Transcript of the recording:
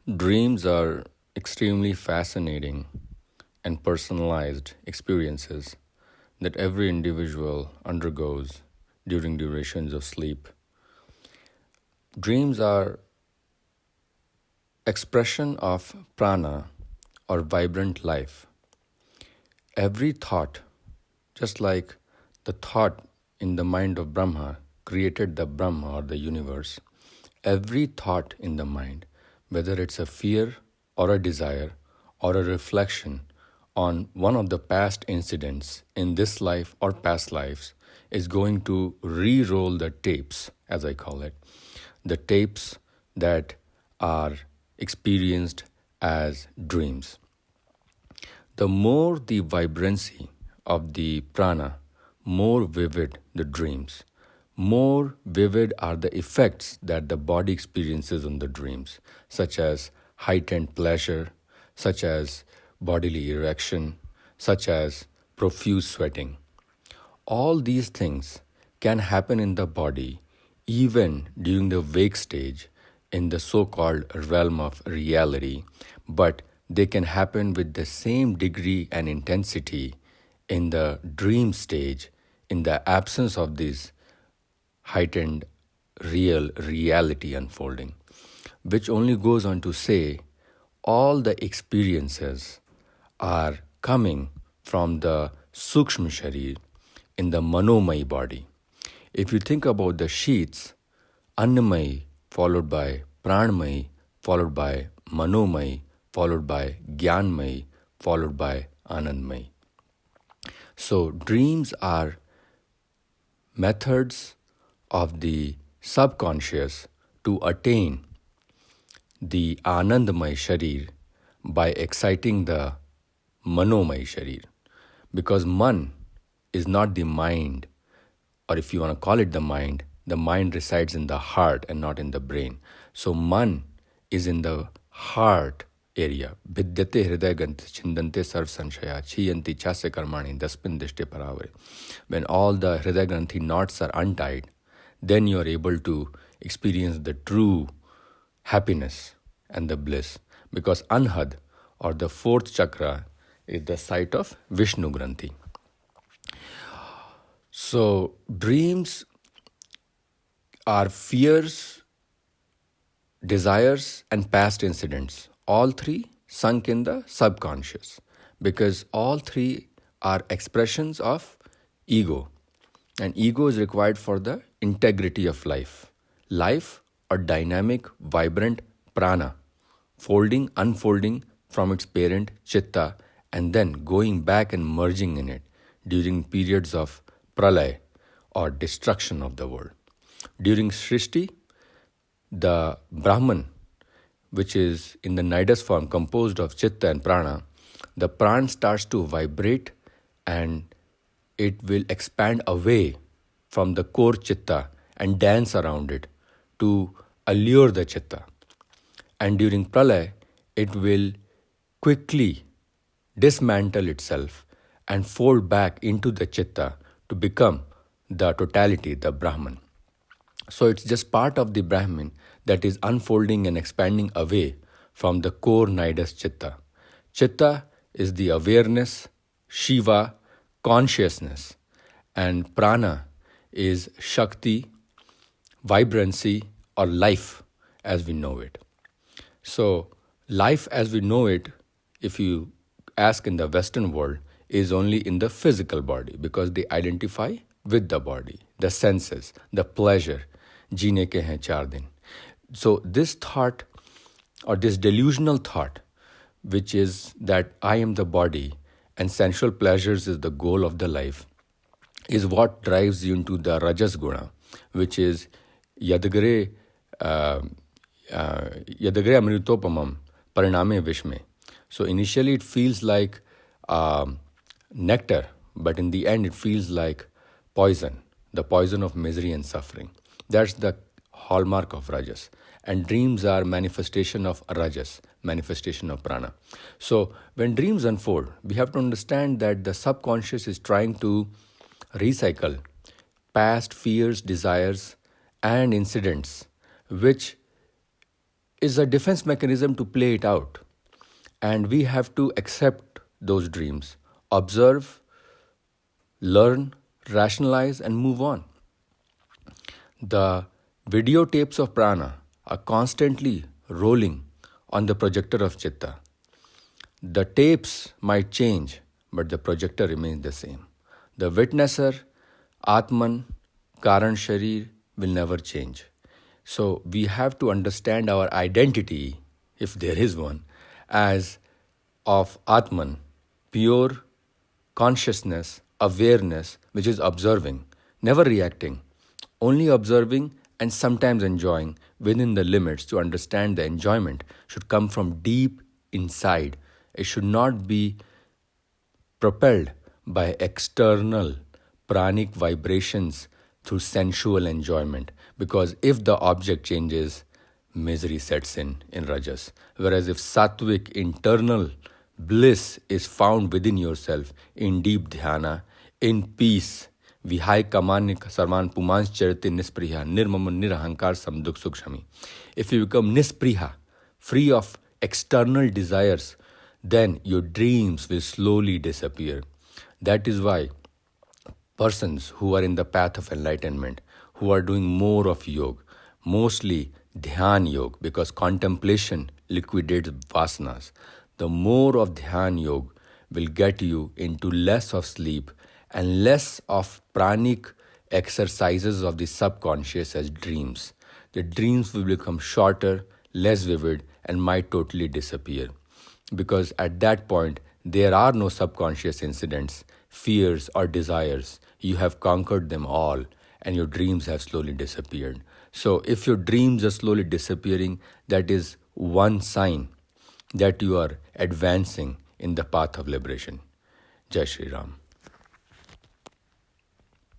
Dreams are extremely fascinating and personalized experiences that every individual undergoes during durations of sleep. Dreams are expression of prana or vibrant life. Every thought, just like the thought in the mind of Brahma created the Brahma or the universe, every thought in the mind, whether it's a fear or a desire or a reflection on one of the past incidents in this life or past lives, is going to re roll the tapes, as I call it, the tapes that are experienced as dreams. The more the vibrancy of the prana, more vivid the dreams. More vivid are the effects that the body experiences on the dreams, such as heightened pleasure, such as bodily erection, such as profuse sweating. All these things can happen in the body even during the wake stage in the so called realm of reality, but they can happen with the same degree and intensity in the dream stage in the absence of this heightened real reality unfolding, which only goes on to say all the experiences are coming from the Sukshma Sharir in the Manomai body. If you think about the sheets, Annamai followed by Pranmai, followed by Manomai, followed by Gyanmai, followed by Anandmai. So dreams are methods of the subconscious to attain the Anandamay Sharir by exciting the Manomay Sharir. Because Man is not the mind, or if you want to call it the mind resides in the heart and not in the brain. So Man is in the heart area. Vidyate hriday granthi chindante sarv sanshaya chiyanti chasya karmani daspin dishte paravare. When all the hriday granthi knots are untied, then you are able to experience the true happiness and the bliss. Because Anhad, or the fourth chakra, is the site of Vishnu Granthi. So, dreams are fears, desires, and past incidents. All three sunk in the subconscious because all three are expressions of ego. And ego is required for the integrity of life. Life, a dynamic, vibrant prana, folding, unfolding from its parent, chitta, and then going back and merging in it during periods of pralay or destruction of the world. During Srishti, the Brahman, which is in the nidus form composed of chitta and prana, the pran starts to vibrate and it will expand away from the core chitta and dance around it to allure the chitta. And during pralay, it will quickly dismantle itself and fold back into the chitta to become the totality, the Brahman. So it's just part of the Brahman that is unfolding and expanding away from the core nidus chitta. Chitta is the awareness, Shiva, consciousness, and prana is Shakti, vibrancy, or life as we know it. So, life as we know it, if you ask in the Western world, is only in the physical body because they identify with the body, the senses, the pleasure. Jeene ke hain 4 din. So, this thought or this delusional thought, which is that I am the body and sensual pleasures is the goal of the life, is what drives you into the Rajas Guna, which is Yadagare Yadagre Amritopamam Pariname Vishme. So initially it feels like nectar, but in the end it feels like poison, the poison of misery and suffering. That's the hallmark of Rajas. And dreams are manifestation of Rajas, manifestation of prana. So when dreams unfold, we have to understand that the subconscious is trying to recycle past fears, desires, and incidents which is a defense mechanism to play it out. And we have to accept those dreams, observe, learn, rationalize, and move on. The videotapes of prana are constantly rolling on the projector of chitta. The tapes might change, but the projector remains the same. The witnesser, Atman, Karan Sharir, will never change. So we have to understand our identity, if there is one, as of Atman, pure consciousness, awareness, which is observing, never reacting, only observing and sometimes enjoying within the limits. To understand the enjoyment should come from deep inside. It should not be propelled by external pranic vibrations through sensual enjoyment. Because if the object changes, misery sets in Rajas. Whereas if sattvic internal bliss is found within yourself in deep dhyana, in peace, vihai kamani sarman pumans charite nispriha, nirmama nirahankar samduk sukshami. If you become nispriha, free of external desires, then your dreams will slowly disappear. That is why persons who are in the path of enlightenment, who are doing more of yoga, mostly dhyan yoga, because contemplation liquidates vasanas. The more of dhyan yoga will get you into less of sleep and less of pranic exercises of the subconscious as dreams. The dreams will become shorter, less vivid, and might totally disappear. Because at that point, there are no subconscious incidents, fears, or desires. You have conquered them all, and your dreams have slowly disappeared. So, if your dreams are slowly disappearing, that is one sign that you are advancing in the path of liberation. Jai Shri Ram.